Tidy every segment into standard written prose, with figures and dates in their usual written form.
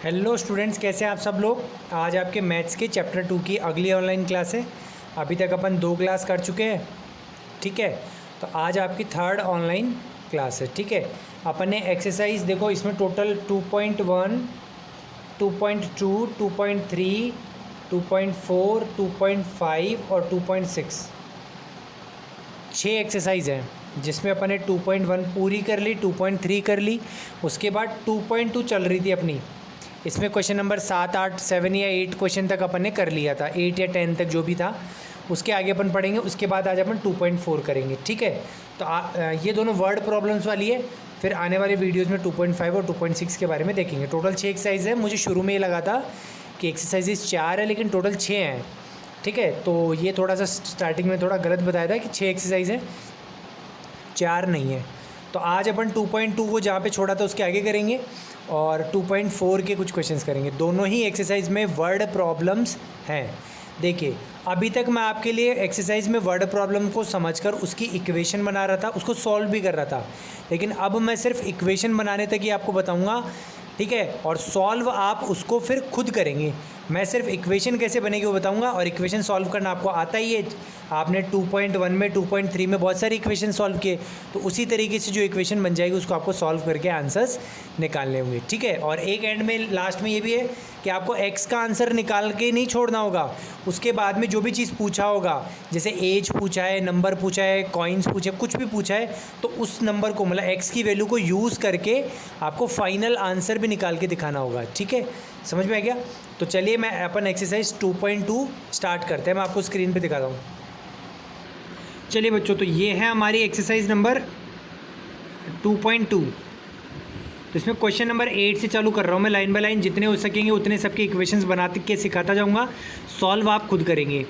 Hello students, कैसे हैं आप सब लोग। आज आपके मैथ्स के चैप्टर 2 की अगली ऑनलाइन क्लास है। अभी तक अपन 2 क्लास कर चुके हैं, ठीक है। तो आज आपकी थर्ड ऑनलाइन क्लास है, ठीक है। अपन ने एक्सरसाइज देखो, इसमें टोटल 2.1, 2.2, 2.3, 2.4, 2.5 और 2.6 6 एक्सरसाइज हैं, जिसमें अपन ने 2.1 पूरी कर ली, 2.3 कर ली। उसके बाद 2.2 चल रही थी अपनी। इसमें क्वेश्चन नंबर 7, 8, 7 या 8 क्वेश्चन तक अपन ने कर लिया था, 8 या 10 तक जो भी था। उसके आगे अपन पढ़ेंगे। उसके बाद आज अपन 2.4 करेंगे, ठीक है। तो ये दोनों वर्ड प्रॉब्लम्स वाली है। फिर आने वाले वीडियोस में 2.5 और 2.6 के बारे में देखेंगे। टोटल 6 एक्सरसाइज है। मुझे शुरू में ये लगा था कि एक्सरसाइजेज 4 है, लेकिन टोटल 6 हैं, ठीक है। तो ये थोड़ा सा स्टार्टिंग में थोड़ा गलत बताया था कि 6 एक्सरसाइज हैं, 4 नहीं है। तो आज अपन 2.2 को जहाँ पे छोड़ा था उसके आगे करेंगे, और 2.4 के कुछ क्वेश्चंस करेंगे। दोनों ही एक्सरसाइज में वर्ड प्रॉब्लम्स हैं। देखिए, अभी तक मैं आपके लिए एक्सरसाइज में वर्ड प्रॉब्लम को समझकर उसकी इक्वेशन बना रहा था, उसको सॉल्व भी कर रहा था। लेकिन अब मैं सिर्फ इक्वेशन बनाने तक ही आपको बताऊंगा, ठीक है। और सॉल्व आप उसको फिर खुद करेंगे। मैं सिर्फ इक्वेशन कैसे बनेगी वो बताऊंगा, और इक्वेशन सॉल्व करना आपको आता ही है। आपने 2.1 में, 2.3 में बहुत सारी इक्वेशन सॉल्व किए, तो उसी तरीके से जो इक्वेशन बन जाएगी उसको आपको सॉल्व करके आंसर्स निकालने होंगे, ठीक है। और एक एंड में लास्ट में ये भी है कि आपको एक्स का आंसर निकाल के नहीं छोड़ना होगा। उसके बाद में जो भी चीज़ पूछा होगा, जैसे एज पूछा है, नंबर पूछा है, कॉइन्स पूछे, कुछ भी पूछा है, तो उस नंबर को, मतलब एक्स की वैल्यू को यूज़ करके आपको फाइनल आंसर भी निकाल के दिखाना होगा, ठीक है। समझ में आ गया। तो चलिए मैं अपन एक्सरसाइज 2.2 स्टार्ट करते हैं। मैं आपको स्क्रीन पे दिखाता हूँ। चलिए बच्चों, तो ये है हमारी एक्सरसाइज नंबर 2.2। तो इसमें क्वेश्चन नंबर 8 से चालू कर रहा हूँ मैं, लाइन बाय लाइन जितने हो सकेंगे उतने सबके इक्वेशंस बनाते के सिखाता जाऊँगा। सॉल्व आप खुद करेंगे।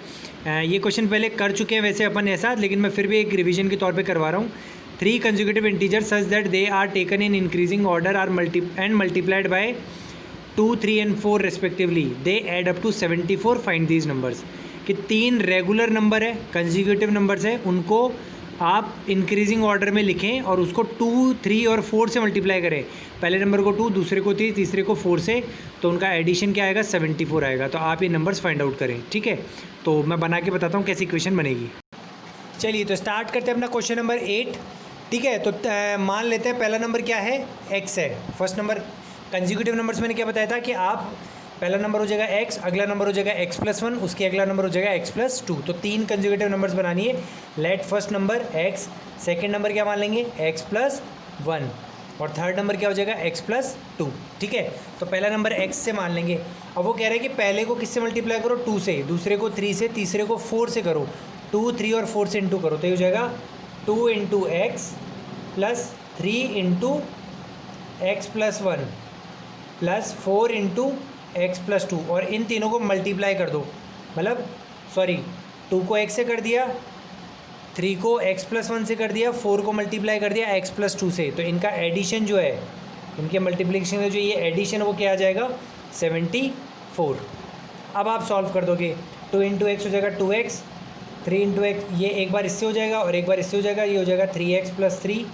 ये क्वेश्चन पहले कर चुके हैं वैसे अपन ऐसा, लेकिन मैं फिर भी एक रिवीजन के तौर पे करवा रहा हूँ। 3 consecutive integers such that they are taken in increasing order are multiplied by 2, 3 and 4 respectively, they add up to 74, find these numbers. कि 3 रेगुलर नंबर है, कंसेक्यूटिव नंबर्स है, उनको आप इंक्रीजिंग ऑर्डर में लिखें और उसको 2, 3 और 4 से मल्टीप्लाई करें। पहले नंबर को 2, दूसरे को 3, तीसरे को 4 से, तो उनका एडिशन क्या आएगा, 74 आएगा। तो आप ये नंबर्स फाइंड आउट करें, ठीक है। तो मैं बना के बताता हूँ कैसी इक्वेशन बनेगी। चलिए, तो स्टार्ट करते हैं अपना क्वेश्चन नंबर 8, ठीक है। तो मान लेते हैं पहला नंबर क्या है, एक्स है। फर्स्ट नंबर कंसेक्यूटिव नंबर्स मैंने क्या बताया था कि आप पहला नंबर हो जाएगा एक्स, अगला नंबर हो जाएगा x+1, उसके अगला नंबर हो जाएगा x+2। तो 3 कंसेक्यूटिव नंबर्स बनानी है। Let first number x, second number क्या मान लेंगे x+1, और थर्ड नंबर क्या हो जाएगा x+2, ठीक है। तो पहला नंबर x से मान लेंगे। अब वो कह रहे हैं कि पहले को किससे मल्टीप्लाई करो, 2 से, दूसरे को 3 से, तीसरे को 4 से करो। 2, 3 और 4 से इंटू करो, तो ये हो जाएगा 2 × x + 3 × x+1 + 4 × x+2, और इन तीनों को मल्टीप्लाई कर दो। मतलब 2 को x से कर दिया, 3 को x+1 से कर दिया, 4 को मल्टीप्लाई कर दिया x+2 से। तो इनका एडिशन जो है, इनके मल्टीप्लिकेशन का जो ये एडिशन है वो क्या आ जाएगा, 74। अब आप सॉल्व कर दोगे। 2 × x हो जाएगा 2x, 3 × x, ये एक बार इससे हो जाएगा और एक बार इससे हो जाएगा। ये हो जाएगा 3x + 3,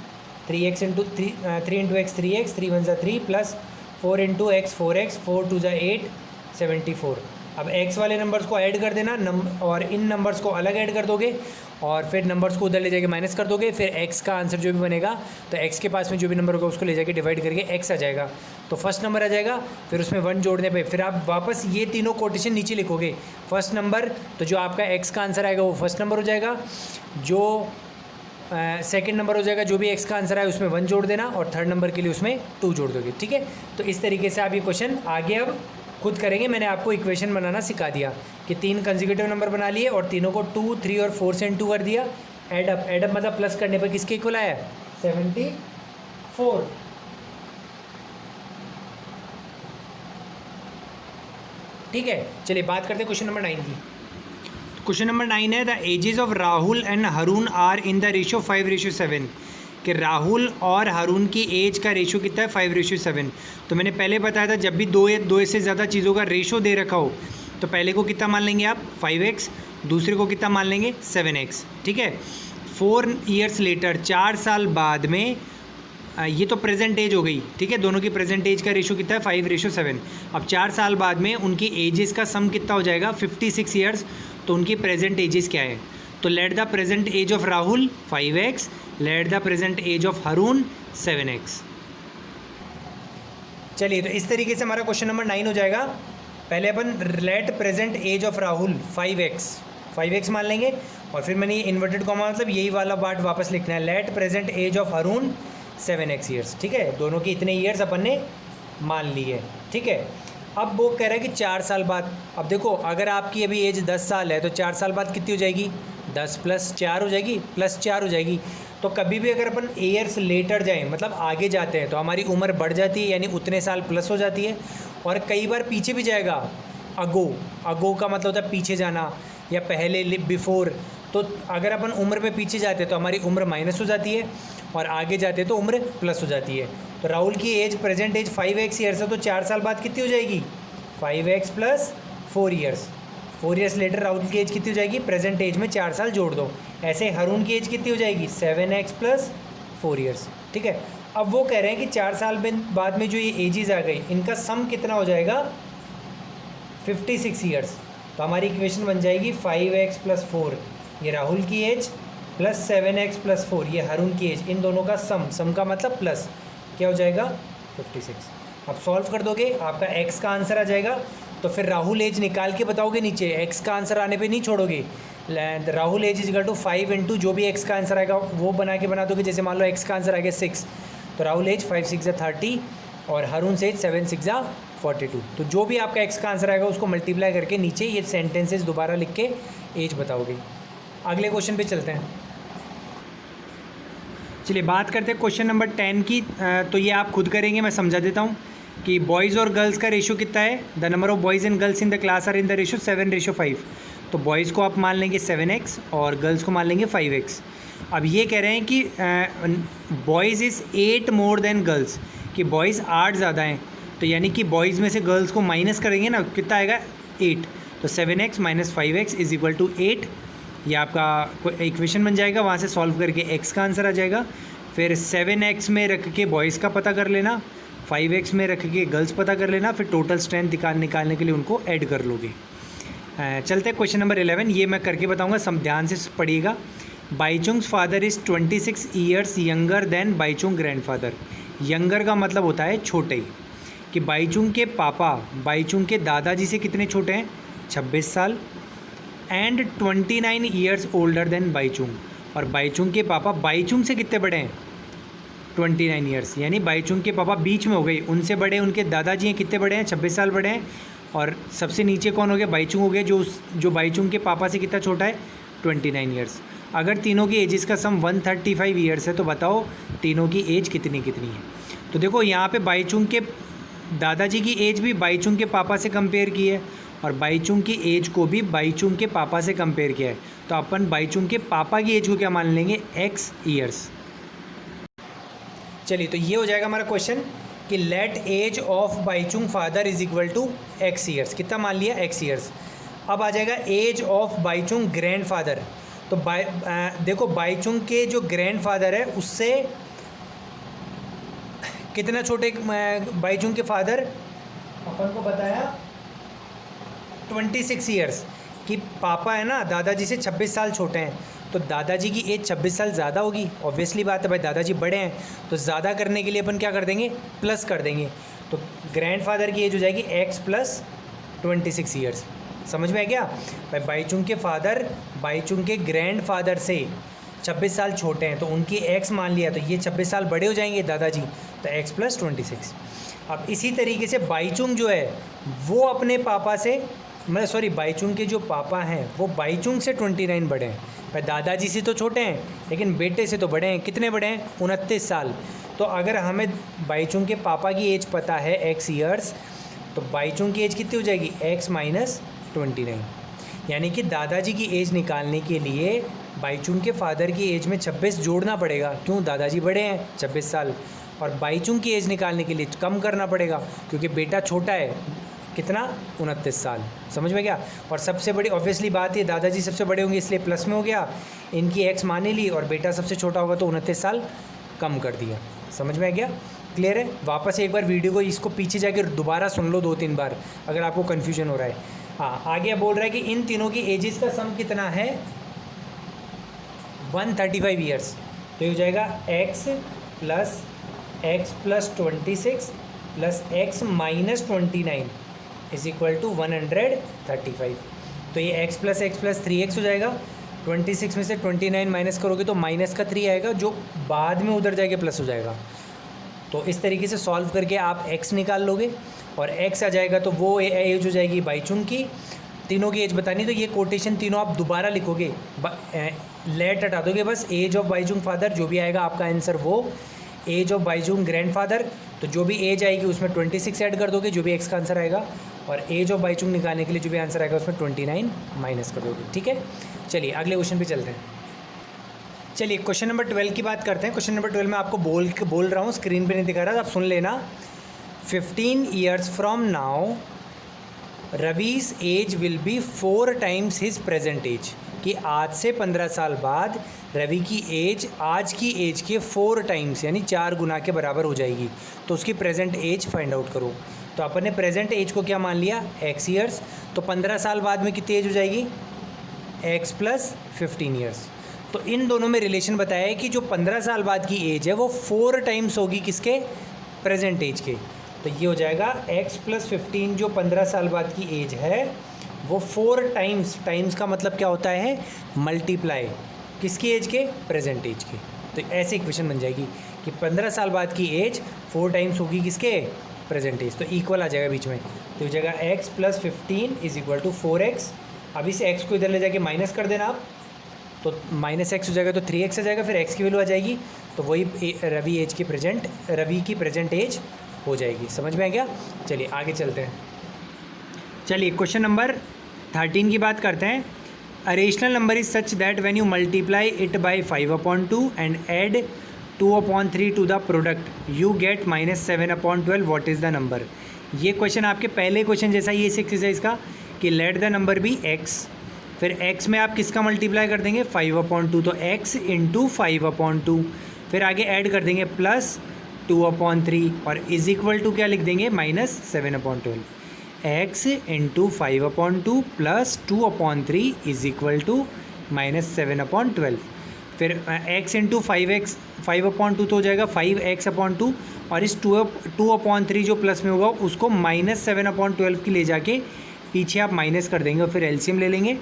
3x × 3, 3 × x 3x, 3 × 1 = 3 + 4 × x 4x, 4 × 2 = 8, 74। अब x वाले नंबर्स को ऐड कर देना, और इन नंबर्स को अलग ऐड कर दोगे, और फिर नंबर्स को उधर ले जाके माइनस कर दोगे। फिर x का आंसर जो भी बनेगा, तो x के पास में जो भी नंबर होगा उसको ले जाके डिवाइड करके x आ जाएगा। तो फर्स्ट नंबर आ जाएगा। फिर उसमें 1 जोड़ने पे फिर आप वापस ये तीनों कोटेशन नीचे लिखोगे। फर्स्ट नंबर, तो जो आपका x का आंसर आएगा वो फर्स्ट नंबर हो जाएगा। जो सेकंड नंबर हो जाएगा, जो भी x का आंसर है उसमें 1 जोड़ देना, और थर्ड नंबर के लिए उसमें 2 जोड़ दोगे, ठीक है। तो इस तरीके से आप ये क्वेश्चन आगे अब खुद करेंगे। मैंने आपको इक्वेशन बनाना सिखा दिया कि 3 कंसेक्यूटिव नंबर बना लिए और तीनों को 2, 3 और 4 से इंटू कर दिया। एडअप मतलब प्लस करने पर किसके इक्वल आया, 74, ठीक है। चलिए बात करते हैं क्वेश्चन नंबर 9 की। क्वेश्चन नंबर 9 है, the ages of Rahul and Harun are in the ratio 5:7। कि राहुल और हरून की एज का रेशियो कितना है, 5:7। तो मैंने पहले बताया था, जब भी दो से ज़्यादा चीज़ों का रेशियो दे रखा हो, तो पहले को कितना मान लेंगे आप, 5x, दूसरे को कितना मान लेंगे, 7x, ठीक है। 4 years लेटर, 4 साल बाद में ये तो प्रेजेंट एज हो गई, ठीक है। दोनों की प्रेजेंट एज का रेशो कितना है 5:7। अब 4 साल बाद में उनकी एजेस का सम कितना हो जाएगा 56 ईयर्स। तो उनकी प्रेजेंट एजेस क्या है, तो let the present age of Rahul 5x, let the present age of Harun 7x। चलिए, तो इस तरीके से हमारा क्वेश्चन नंबर 9 हो जाएगा। पहले अपन let present age of Rahul 5x मान लेंगे, और फिर मैंने ये इन्वर्टेड कॉमा मतलब यही वाला पार्ट वापस लिखना है, let present age of Harun 7x years, ठीक है। दोनों के इतने ईयर्स अपन ने मान लिए, ठीक है। अब वो कह रहा है कि 4 साल बाद, अब देखो अगर आपकी अभी एज 10 साल है तो 4 साल बाद कितनी हो जाएगी, 10 + 4 हो जाएगी, +4 हो जाएगी। तो कभी भी अगर अपन ईयर्स लेटर जाएं, मतलब आगे जाते हैं, तो हमारी उम्र बढ़ जाती है, यानी उतने साल प्लस हो जाती है। और कई बार पीछे भी जाएगा, अगो का मतलब होता है पीछे जाना, या पहले बिफोर। तो अगर अपन उम्र में पीछे जाते हैं तो हमारी उम्र माइनस हो जाती है, और आगे जाते हैं तो उम्र प्लस हो जाती है। तो राहुल की as present as 5x years है, तो 4 साल बाद कितनी हो जाएगी 5x + 4 years. 4 years later Rahul की एज कितनी हो जाएगी, प्रेजेंट एज में 4 साल जोड़ दो। ऐसे हरून की एज कितनी हो जाएगी 7x + 4 ईयर्स, ठीक है। अब वो कह रहे हैं कि 4 साल बाद में जो ये एजेस आ गई, इनका सम कितना हो जाएगा 56 ईयर्स। तो हमारी इक्वेशन बन जाएगी 5x + 4 ये राहुल की एज + 7x + 4 ये हरून की एज, इन दोनों का सम का मतलब प्लस क्या हो जाएगा 56। अब सॉल्व कर दोगे आपका x का आंसर आ जाएगा। तो फिर राहुल एज निकाल के बताओगे नीचे, x का आंसर आने पे नहीं छोड़ोगे। राहुल एज = 5 × जो भी x का आंसर आएगा वो बना दोगे। जैसे मान लो x का आंसर आ गया 6, तो राहुल एज 5 × 6 = 30 और हरून से 7 × 6 = 42। तो जो भी आपका x का आंसर आएगा उसको मल्टीप्लाई करके नीचे ये सेंटेंसेस दोबारा लिख के एज बताओगे। अगले क्वेश्चन पे चलते हैं। चलिए बात करते हैं क्वेश्चन नंबर 10 की। तो ये आप खुद करेंगे, मैं समझा देता हूँ कि बॉयज़ और गर्ल्स का रेशो कितना है। The number of boys and girls in the class are in the ratio 7:5। तो बॉयज़ को आप मान लेंगे 7x और गर्ल्स को मान लेंगे 5x। अब ये कह रहे हैं कि boys is 8 more than girls, कि बॉयज़ 8 ज़्यादा हैं। तो यानी कि बॉयज़ में से गर्ल्स को माइनस करेंगे ना, कितना आएगा 8। तो 7x - 5x = 8। ये आपका इक्वेशन बन जाएगा। वहाँ से सॉल्व करके x का आंसर आ जाएगा। फिर 7x में रख के बॉयज़ का पता कर लेना, 5x में रख के गर्ल्स पता कर लेना, फिर टोटल स्ट्रेंथ निकालने के लिए उनको ऐड कर लोगे। चलते हैं क्वेश्चन नंबर 11। ये मैं करके बताऊँगा, सब ध्यान से पढ़िएगा। Bhaichung's father is 26 years younger than Bhaichung grandfather. Younger का मतलब होता है छोटे, कि बाईचुंग के पापा बाईचुंग के दादाजी से कितने छोटे हैं 26 साल। And 29 years older than Bhaichung, और बाईचुंग के पापा बाईचुंग से कितने बड़े हैं 29 ईयर्स, यानी बाईचुंग के पापा बीच में हो गई, उनसे बड़े उनके दादाजी हैं, कितने बड़े हैं 26 साल बड़े हैं। और सबसे नीचे कौन हो गया बाईचुंग हो गया, जो बाईचुंग के पापा से कितना छोटा है 29 ईयर्स। अगर तीनों की एजेस का सम 135 ईयर्स है, तो बताओ तीनों की एज कितनी है। तो देखो यहाँ पे बाईचुंग के दादाजी की एज भी बाईचुंग के पापा से कंपेयर की है, और बाईचुंग की एज को भी बाईचुंग के पापा से कंपेयर किया है। तो अपन बाईचुंग के पापा की एज को क्या मान लेंगे x ईयर्स। चलिए, तो ये हो जाएगा हमारा क्वेश्चन कि let age of Bhaichung father = x years. कितना मान लिया x ईयर्स। अब आ जाएगा एज ऑफ बाईचुंग ग्रैंडफादर। तो देखो बाईचुंग के जो ग्रैंडफादर है उससे कितना छोटे बाईचुंग के फादर, अपन को बताया 26 ईयर्स, कि पापा है ना दादाजी से 26 साल छोटे हैं। तो दादाजी की एज 26 साल ज़्यादा होगी, ऑब्वियसली बात है भाई, दादाजी बड़े हैं। तो ज़्यादा करने के लिए अपन क्या कर देंगे प्लस कर देंगे। तो ग्रैंडफादर की एज हो जाएगी x + 26 ईयर्स। समझ में आ गया भाई। बाईचुंग के फादर बाईचुंग के ग्रैंडफादर से 26 साल छोटे हैं, तो उनकी x मान लिया, तो ये 26 साल बड़े हो जाएंगे दादाजी, तो x + 26। अब इसी तरीके से बाईचुंग जो है वो अपने पापा से बाईचुंग के जो पापा हैं वो बाईचुंग से 29 बड़े हैं भाई। दादाजी से तो छोटे हैं लेकिन बेटे से तो बड़े हैं। कितने बड़े हैं 29 साल। तो अगर हमें बाईचुंग के पापा की एज पता है x ईयर्स, तो बाईचुंग की एज कितनी हो जाएगी x - 29। यानी कि दादाजी की एज निकालने के लिए बाईचुंग के फादर की एज में 26 जोड़ना पड़ेगा। क्यों, दादाजी बड़े हैं 26 साल। और बाईचुंग की एज निकालने के लिए कम करना पड़ेगा क्योंकि बेटा छोटा है, कितना 29 साल। समझ में गया। और सबसे बड़ी ऑब्वियसली बात है दादाजी सबसे बड़े होंगे इसलिए प्लस में हो गया, इनकी x मान ली, और बेटा सबसे छोटा होगा तो 29 साल कम कर दिया। समझ में आ गया? क्लियर है? वापस एक बार वीडियो को इसको पीछे जाके दोबारा सुन लो 2-3 बार अगर आपको कन्फ्यूजन हो रहा है। हाँ, आगे बोल रहा है कि इन तीनों की एजेस का सम कितना है, 135 ईयर्स। तो ये हो जाएगा x plus 26 plus x minus 29 is equal to 135। तो ये x प्लस 3x हो जाएगा। 26 में से 29 माइनस करोगे तो माइनस का 3 आएगा, जो बाद में उधर जाके प्लस हो जाएगा। तो इस तरीके से सॉल्व करके आप x निकाल लोगे और x आ जाएगा तो वो एज हो जाएगी बाईचुंग की। तीनों की एज बतानी, तो ये कोटेशन तीनों आप दोबारा लिखोगे, लेट हटा दोगे बस, एज ऑफ बाईचुंग फादर, जो भी आएगा आपका आंसर वो, एज ऑफ बाईचुंग ग्रैंडफादर, तो जो भी एज आएगी उसमें 26 ऐड कर दोगे, जो भी एक्स का आंसर आएगा, और एज ऑफ बाईचुंग निकालने के लिए जो भी आंसर आएगा उसमें 29 माइनस कर दोगे। ठीक है, चलिए अगले क्वेश्चन पे चलते हैं। चलिए क्वेश्चन नंबर 12 की बात करते हैं। क्वेश्चन नंबर 12 में आपको बोल रहा हूँ, स्क्रीन पे नहीं दिखा रहा, आप सुन लेना। 15 years from now Ravi's age will be 4 times his present age, कि आज से 15 साल बाद रवि की एज आज की एज के 4 टाइम्स यानी 4 गुना के बराबर हो जाएगी। तो उसकी प्रेजेंट एज फाइंड आउट करो। तो अपन ने प्रेजेंट एज को क्या मान लिया, x ईयर्स। तो 15 साल बाद में कितनी एज हो जाएगी, x प्लस 15 ईयर्स। तो इन दोनों में रिलेशन बताया है कि जो 15 साल बाद की एज है वो 4 टाइम्स होगी किसके, प्रेजेंट एज के। तो ये हो जाएगा x प्लस 15, जो 15 साल बाद की एज है वो 4 टाइम्स, टाइम्स का मतलब क्या होता है, मल्टीप्लाई, किसकी एज के, प्रेजेंट एज के। तो ऐसे इक्वेशन बन जाएगी कि 15 साल बाद की एज 4 टाइम्स होगी किसके, प्रेजेंट एज। तो इक्वल आ जाएगा बीच में, तो हो जाएगा x plus 15 is equal to 4x। अभी से x को इधर ले जाके माइनस कर देना आप, तो माइनस एक्स हो जाएगा तो 3x आ जाएगा, फिर x की वैल्यू आ जाएगी, तो वही रवि की प्रेजेंट एज हो जाएगी। समझ में आ गया? चलिए आगे चलते हैं। चलिए क्वेश्चन नंबर 13 की बात करते हैं। A rational number is such that when you multiply it by 5/2 and add 2/3 to the product you get -7/12, what is the number. ये क्वेश्चन आपके पहले क्वेश्चन जैसा ही एक्सरसाइज का, कि let the number be x, फिर x में आप किसका मल्टीप्लाई कर देंगे, 5/2, तो x इंटू 5/2, फिर आगे ऐड कर देंगे प्लस 2/3 और इज इक्वल टू क्या लिख देंगे, -7/12। x into 5/2 plus 2/3 is equal to -7/12। फिर x इंटू 5/2 तो हो जाएगा 5x/2, और इस 2/3 जो प्लस में होगा उसको -7/12 की ले जाके पीछे आप माइनस कर देंगे और फिर एलसीएम ले लेंगे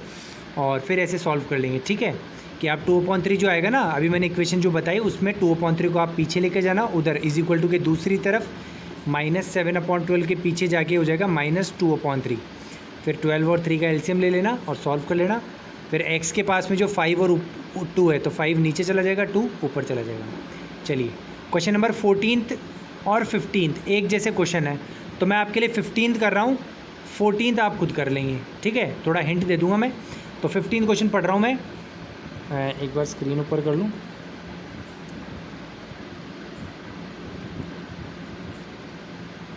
और फिर ऐसे सॉल्व कर लेंगे। ठीक है, कि आप 2/3 जो आएगा ना, अभी मैंने इक्वेशन जो बताई उसमें 2/3 को आप पीछे लेके जाना उधर, इज इक्वल टू के दूसरी तरफ -7/12 के पीछे जाके हो जाएगा -2/3। फिर 12 और 3 का एलसीएम ले लेना और सॉल्व कर लेना। फिर x के पास में जो 5 और 2 है तो 5 नीचे चला जाएगा, 2 ऊपर चला जाएगा। चलिए क्वेश्चन नंबर 14 और 15 एक जैसे क्वेश्चन है, तो मैं आपके लिए 15 कर रहा हूँ, 14 आप खुद कर लेंगे। ठीक है, थोड़ा हिंट दे दूंगा मैं। तो 15 क्वेश्चन पढ़ रहा हूँ मैं, एक बार स्क्रीन ऊपर कर लूँ।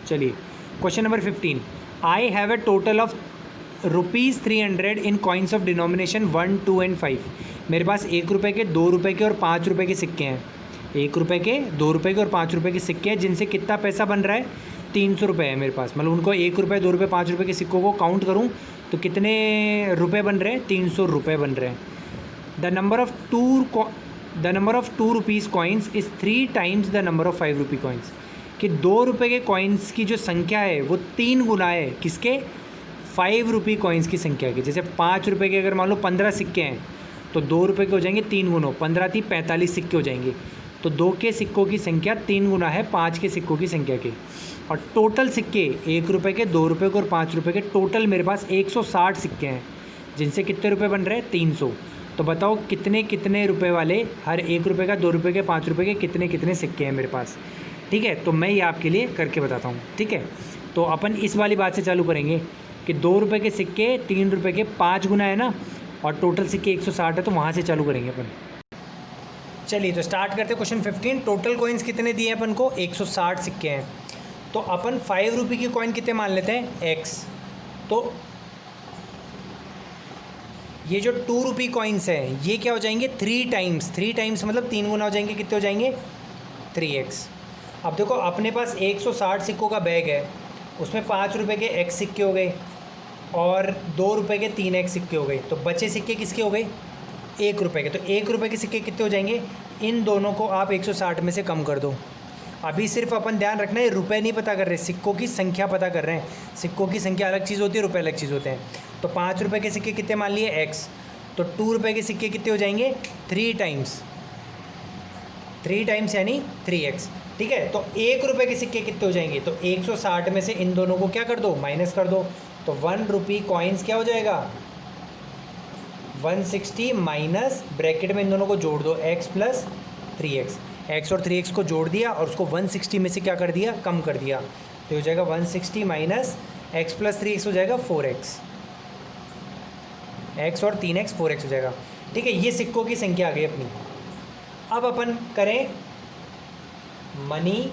चलिए question number 15, I have a total of ₹300 in coins of denomination 1, 2 and 5। मेरे पास 1 रुपये के, 2 रुपये के और 5 रुपये के सिक्के हैं। 1 रुपये के, 2 रुपये के और 5 रुपये के सिक्के हैं, जिनसे कितना पैसा बन रहा है, 300 रुपये है मेरे पास। मतलब उनको 1 रुपये, 2 रुपये, 5 रुपये के सिक्कों को काउंट करूँ तो कितने रुपये बन रहे हैं, 300 रुपये बन रहे हैं। The number of 2 rupees coins is 3 times the number of 5 rupee coins, कि 2 रुपये के कॉइन्स की जो संख्या है वो 3 गुना है किसके, 5 रुपी कॉइन्स की संख्या की। जैसे 5 रुपये के अगर मान लो 15 सिक्के हैं तो 2 रुपये के हो जाएंगे 3 गुना, 15 थी 45 सिक्के हो जाएंगे। तो 2 के सिक्कों की संख्या 3 गुना है 5 के सिक्कों की संख्या के। और टोटल सिक्के 1 रुपये के, 2 रुपये के और 5 रुपये के, टोटल मेरे पास 160 सिक्के हैं, जिनसे कितने रुपये बन रहे हैं, 300। तो बताओ कितने कितने रुपए वाले, हर 1 रुपये का, 2 रुपये के, 5 रुपये के कितने कितने सिक्के हैं मेरे पास। ठीक है, तो मैं ये आपके लिए करके बताता हूँ। ठीक है, तो अपन इस वाली बात से चालू करेंगे कि 2 रुपये के सिक्के 3 रुपये के 5 गुना है ना, और टोटल सिक्के 160 है, तो वहाँ से चालू करेंगे अपन। चलिए तो स्टार्ट करते हैं क्वेश्चन 15। टोटल कॉइन्स कितने दिए अपन को, 160 सिक्के हैं। तो अपन 5 रुपये की कॉइन कितने मान लेते हैं, x। तो ये जो 2 रुपये कॉइन्स हैं ये क्या हो जाएंगे, 3 टाइम्स। 3 टाइम्स मतलब 3 गुना हो जाएंगे, कितने हो जाएंगे, 3x। अब देखो अपने पास 160 सिक्कों का बैग है, उसमें 5 रुपये के x सिक्के हो गए और 2 रुपये के 3x सिक्के हो गए, तो बचे सिक्के किसके हो गए? 1 रुपये के। तो 1 रुपये के सिक्के कितने हो जाएंगे? इन दोनों को आप 160 में से कम कर दो। अभी सिर्फ अपन ध्यान रखना है, रुपए नहीं पता कर रहे, सिक्कों की संख्या पता कर रहे हैं। सिक्कों की संख्या अलग चीज़ होती है, रुपए अलग चीज़ होते हैं। तो 5 रुपये के सिक्के कितने मान लिए? x। तो 2 रुपये के सिक्के कितने हो जाएंगे? 3 टाइम्स यानी 3x। ठीक है, तो 1 रुपये के सिक्के कितने हो जाएंगे? तो 160 में से इन दोनों को क्या कर दो? माइनस कर दो। तो 1 रुपी कॉइन्स क्या हो जाएगा? 160 माइनस ब्रैकेट में इन दोनों को जोड़ दो, x प्लस 3x। x और 3x को जोड़ दिया और उसको 160 में से क्या कर दिया? कम कर दिया। तो हो जाएगा 160 माइनस x प्लस 3x हो जाएगा 4x। x और 3x 4x हो जाएगा। ठीक है, ये सिक्कों की संख्या आ गई अपनी। अब अपन करें money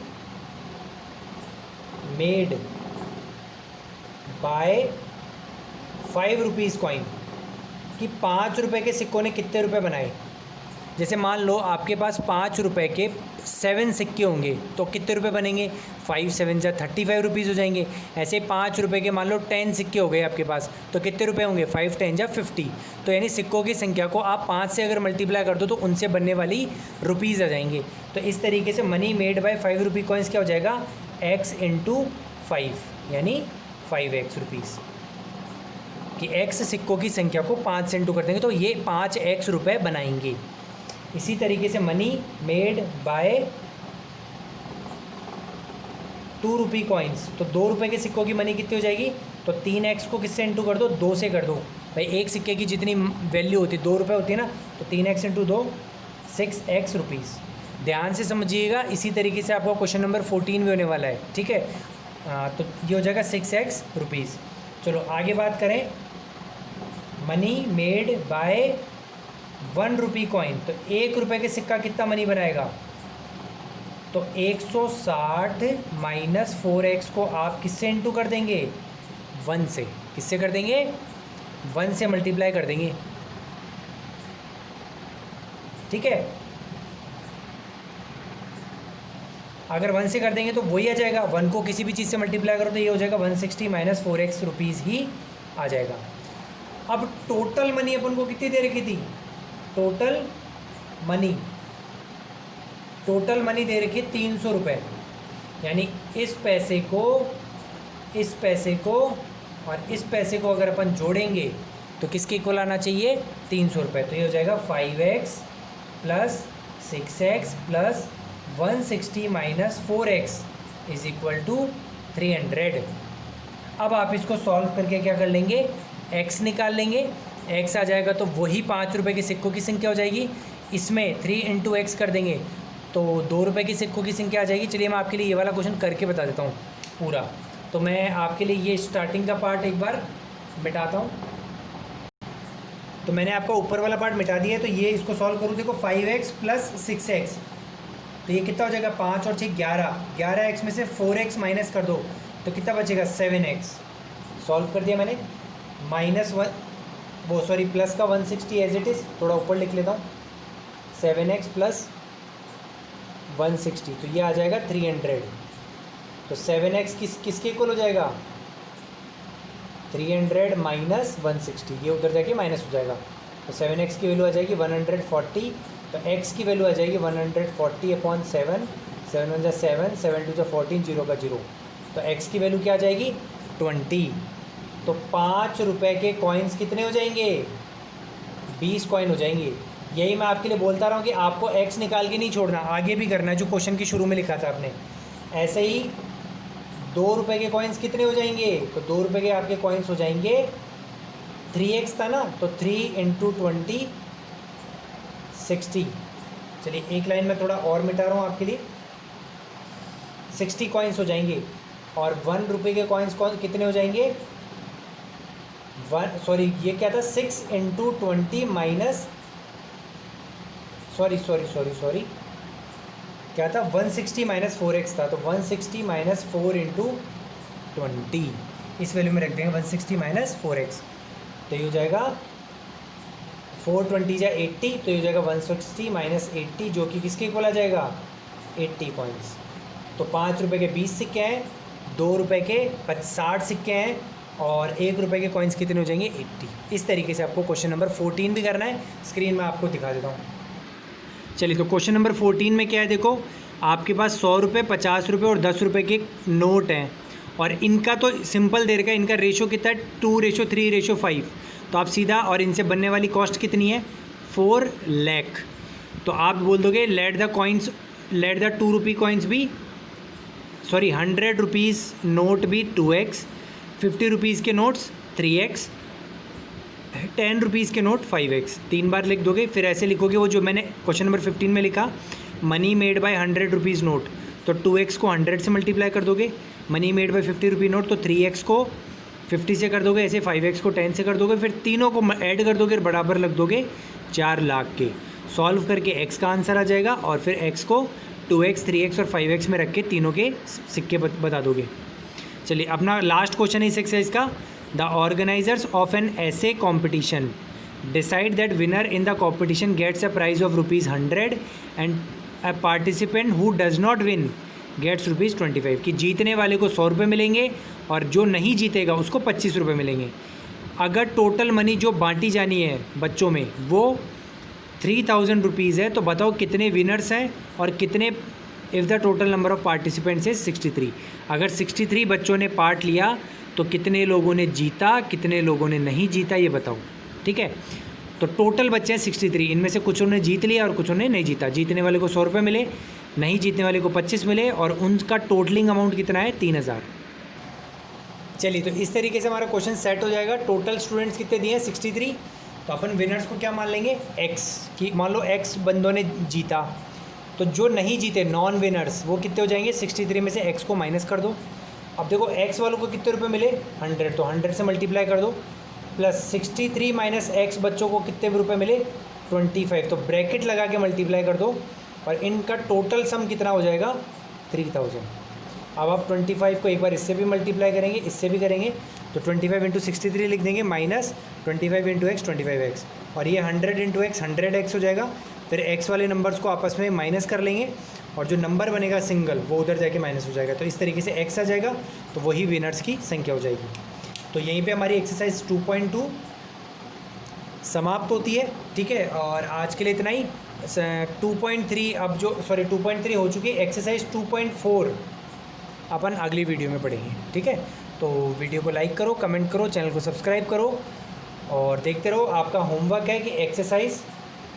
made by 5 rupees coin कि 5 रुपये के सिक्कों ने कितने रुपए बनाए। जैसे मान लो आपके पास 5 रुपये के 7 सिक्के होंगे तो कितने रुपए बनेंगे? 5 7 जा 35 रुपीज़ हो जाएंगे। ऐसे 5 रुपये के मान लो 10 सिक्के हो गए आपके पास, तो कितने रुपए होंगे? 5 10 जा 50। तो यानी सिक्कों की संख्या को आप 5 से अगर मल्टीप्लाई कर दो तो उनसे बनने वाली रुपीज़ आ जाएंगे। तो इस तरीके से money made by 5 rupee coins क्या हो जाएगा? x इंटू 5 यानी 5x रुपीज़। कि x सिक्कों की संख्या को 5 से इंटू कर देंगे तो ये 5x रुपये बनाएंगे। इसी तरीके से money made by 2 rupee coins, तो 2 रुपये के सिक्कों की मनी कितनी हो जाएगी? तो 3x को किससे इंटू कर दो? 2 से कर दो। भाई एक सिक्के की जितनी वैल्यू होती है 2 रुपये होती है ना, तो 3x इंटू 2 6x रुपीज़। ध्यान से समझिएगा, इसी तरीके से आपका क्वेश्चन नंबर 14 भी होने वाला है। ठीक है, तो ये हो जाएगा 6x रुपीज़। चलो आगे बात करें money made by 1 rupee coin, तो 1 रुपये के सिक्का कितना मनी बनाएगा? तो 160 माइनस 4x को आप किससे इंटू कर देंगे? 1 से। किससे कर देंगे? 1 से मल्टीप्लाई कर देंगे। ठीक है, अगर 1 से कर देंगे तो वही आ जाएगा। 1 को किसी भी चीज़ से मल्टीप्लाई करो तो ये हो जाएगा 160 माइनस 4x रुपीज़ ही आ जाएगा। अब टोटल मनी अपन को कितनी दे रखी थी? टोटल मनी दे रखी है 300 रुपये। यानी इस पैसे को और इस पैसे को अगर अपन जोड़ेंगे तो किसके इक्वल आना चाहिए? 300 रुपये। तो ये हो जाएगा 5x plus 6x plus 160 minus 4x is equal to 300। अब आप इसको सॉल्व करके क्या कर लेंगे? x निकाल लेंगे। x आ जाएगा तो वही 5 रुपये के सिक्कों की संख्या हो जाएगी। इसमें 3 इंटू एक्स कर देंगे तो 2 रुपये की सिक्कों की संख्या आ जाएगी। चलिए मैं आपके लिए ये वाला क्वेश्चन करके बता देता हूँ पूरा। तो मैं आपके लिए ये स्टार्टिंग का पार्ट एक बार मिटाता हूँ। तो मैंने आपका ऊपर वाला पार्ट मिटा दिया है। तो ये इसको सॉल्व करूँ, देखो 5x प्लस 6x, तो ये कितना हो जाएगा? 5 और 6 11। 11x में से 4x माइनस कर दो तो कितना बचेगा? 7x। सॉल्व कर दिया मैंने। माइनस 1 वो सॉरी प्लस का 160 एज इट इज़, थोड़ा ऊपर लिख लेता हूँ। 7x प्लस 160 तो ये आ जाएगा 300। तो 7x किसके इक्वल हो जाएगा? 300 माइनस 160, ये उधर जाके माइनस हो जाएगा। तो 7x की वैल्यू आ जाएगी 140। तो x की वैल्यू आ जाएगी 140 अपॉन 7, 7 1 जा 7, 7 2 जा 14, 0 का 0। तो x की वैल्यू क्या आ जाएगी? 20। तो 5 रुपये के कॉइन्स कितने हो जाएंगे? 20 कॉइन हो जाएंगे। यही मैं आपके लिए बोलता रहा हूँ कि आपको x निकाल के नहीं छोड़ना, आगे भी करना है जो क्वेश्चन के शुरू में लिखा था आपने। ऐसे ही 2 रुपये के कॉइन्स कितने हो जाएंगे? तो 2 रुपये के आपके कॉइन्स हो जाएंगे 3x था ना, तो 3 इंटू 20 60। चलिए एक लाइन में थोड़ा और मिटा रहा हूँ आपके लिए। 60 कॉइन्स हो जाएंगे। और 1 रुपये के कॉइन्स कितने हो जाएंगे? ये क्या था? 6 इंटू 20 माइनस सॉरी क्या था? 160 माइनस 4x था। तो 160 माइनस 4 इंटू 20 इस वैल्यू में रख देंगे 160 माइनस 4x। तो ये हो जाएगा 420 या 80, तो ये हो जाएगा 160 माइनस 80 जो कि किसके इक्वल आ जाएगा? 80 कॉइन्स। तो 5 रुपये के 20 सिक्के हैं, 2 रुपये के 60 सिक्के हैं और 1 रुपये के कॉइन्स कितने हो जाएंगे 80। इस तरीके से आपको क्वेश्चन नंबर 14 भी करना है। स्क्रीन में आपको दिखा देता हूँ। चलिए तो क्वेश्चन नंबर 14 में क्या है, देखो आपके पास 100 रुपये, 50 रुपये और 10 रुपये के नोट हैं और इनका तो सिंपल दे रखा है, इनका रेशो कितना है 2:3:5। तो आप सीधा, और इनसे बनने वाली कॉस्ट कितनी है 4 लाख। तो आप बोल दोगे लेट द 2 रुपी कॉइन्स भी 100 रुपीज़ नोट भी 2x, 50 रुपीज़ के नोट्स 3x, 10 रुपीज़ के नोट 5x। 3 बार लिख दोगे। फिर ऐसे लिखोगे वो जो मैंने क्वेश्चन नंबर 15 में लिखा, money made by 100 rupees note, तो 2x को 100 से मल्टीप्लाई कर दोगे। Money made by 50 rupee note, तो 3x को 50 से कर दोगे, ऐसे 5x को 10 से कर दोगे। फिर तीनों को ऐड कर दोगे और बराबर लग दोगे 4 लाख के। सॉल्व करके x का आंसर आ जाएगा और फिर x को 2x, 3x और 5x में रख के तीनों के सिक्के बता दोगे। चलिए अपना लास्ट क्वेश्चन है इस एक्सरसाइज का। The organisers of an essay competition decide that winner in the competition gets a prize of ₹100 and a participant who does not win gets ₹25। कि जीतने वाले को 100 रुपये मिलेंगे और जो नहीं जीतेगा उसको 25 रुपये मिलेंगे। अगर टोटल मनी जो बांटी जानी है बच्चों में वो 3000 रुपीज़ है, तो बताओ कितने विनर्स हैं और कितने, if the total number of participants is 63। अगर 63 बच्चों ने पार्ट लिया तो कितने लोगों ने जीता, कितने लोगों ने नहीं जीता, ये बताओ। ठीक है, तो टोटल बच्चे हैं 63, इनमें से कुछ ने जीत लिया और कुछ ने नहीं जीता। जीतने वाले को 100 रुपये मिले, नहीं जीतने वाले को 25 मिले और उनका टोटलिंग अमाउंट कितना है 3000। चलिए तो इस तरीके से हमारा क्वेश्चन सेट हो जाएगा। टोटल स्टूडेंट्स कितने दिए हैं 63। तो अपन विनर्स को क्या मान लेंगे x की। मान लो x बंदों ने जीता, तो जो नहीं जीते नॉन विनर्स वो कितने हो जाएंगे 63 में से x को माइनस कर दो। अब देखो x वालों को कितने रुपए मिले 100, तो 100 से मल्टीप्लाई कर दो, प्लस 63 माइनस x बच्चों को कितने रुपए मिले 25। तो ब्रैकेट लगा के मल्टीप्लाई कर दो और इनका टोटल सम कितना हो जाएगा 3000। अब आप 25 को एक बार इससे भी मल्टीप्लाई करेंगे, इससे भी करेंगे, तो 25 इंटू 63 लिख देंगे माइनस 25 इंटू एक्स 25x, और ये 100 इंटू एक्स 100x हो जाएगा। फिर x वाले नंबर्स को आपस में माइनस कर लेंगे और जो नंबर बनेगा सिंगल वो उधर जाके माइनस हो जाएगा। तो इस तरीके से x आ जाएगा, तो वही विनर्स की संख्या हो जाएगी। तो यहीं पे हमारी एक्सरसाइज 2.2 समाप्त होती है। ठीक है, और आज के लिए इतना ही। 2.3 अब जो 2.3 हो चुकी है, एक्सरसाइज 2.4 अपन अगली वीडियो में पढ़ेंगे। ठीक है, तो वीडियो को लाइक करो, कमेंट करो, चैनल को सब्सक्राइब करो और देखते रहो। आपका होमवर्क है कि एक्सरसाइज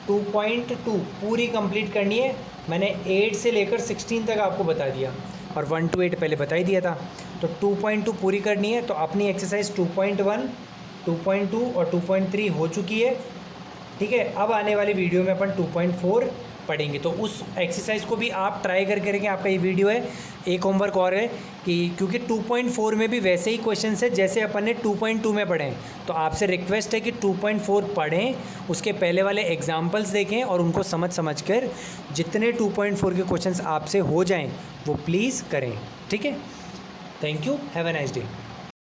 2.2 पूरी कंप्लीट करनी है। मैंने 8 से लेकर 16 तक आपको बता दिया और 1 to 8 पहले बता ही दिया था। तो 2.2 पूरी करनी है। तो अपनी एक्सरसाइज 2.1, 2.2 और 2.3 हो चुकी है। ठीक है, अब आने वाली वीडियो में अपन 2.4 पढ़ेंगे। तो उस एक्सरसाइज को भी आप ट्राई करके रखें। आपका ये वीडियो है। एक होमवर्क और है कि क्योंकि 2.4 में भी वैसे ही क्वेश्चंस है जैसे अपन ने 2.2 में पढ़े हैं, तो आपसे रिक्वेस्ट है कि 2.4 पढ़ें, उसके पहले वाले एग्जाम्पल्स देखें और उनको समझ कर जितने 2.4 के क्वेश्चंस आपसे हो जाएं वो प्लीज़ करें। ठीक है, thank you, have a nice day.